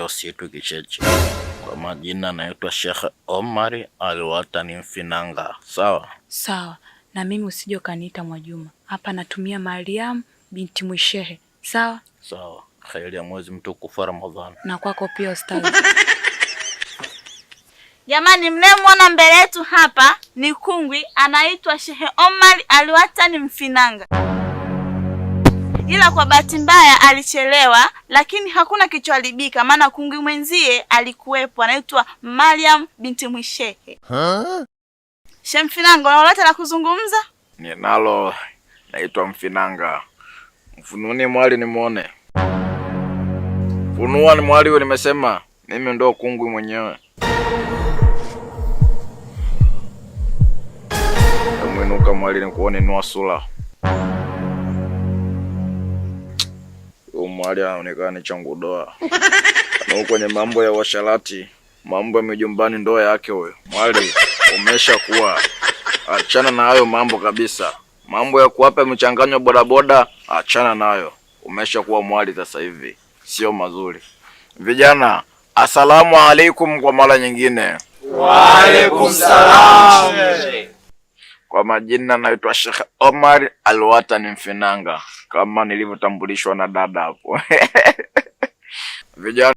usiitwe kicheche. Kwa majina naitwa Sheikh Omar Alwatani Mfinanga. Sawa? Sawa. Na mimi usije ukaniita Mwajuma. Hapa natumia Mariam binti Mwishehe. Sawa? Sawa. Kheri ya mwezi mtukufu Ramadhani. Na kwako pia ustadi. Jamani, mnemwona mbele yetu hapa ni kungwi anaitwa Sheikh Omar Alwatani Mfinanga. Ila kwa bahati mbaya alichelewa, lakini hakuna kichoharibika maana kungwi mwenzie alikuwepo anaitwa Mariam binti Mwishehe. Sheikh Mfinanga, una lolote la kuzungumza? Ninalo, naitwa Mfinanga. Mfununi mwali nimuone. Funua ni mwali wewe, nimesema. Mimi ndo kungwi mwenyewe. Mwinuka mwali nikuone nua sura. Mwali anaonekana changu doa. Na kwenye mambo ya washarati, mambo ya mijumbani ndo yake huyo. Mwali umesha kuwa, achana na hayo mambo kabisa. Mambo ya kuwapa mchanganyo bodaboda, achana nayo. Umesha kuwa mwali sasa hivi. Sio mazuri. Vijana, asalamu alaikum kwa mara nyingine. Wa alaikum salam. Kwa majina naitwa Sheikh Omar Alwatani Mfinanga, kama nilivyotambulishwa na dada hapo. Vijana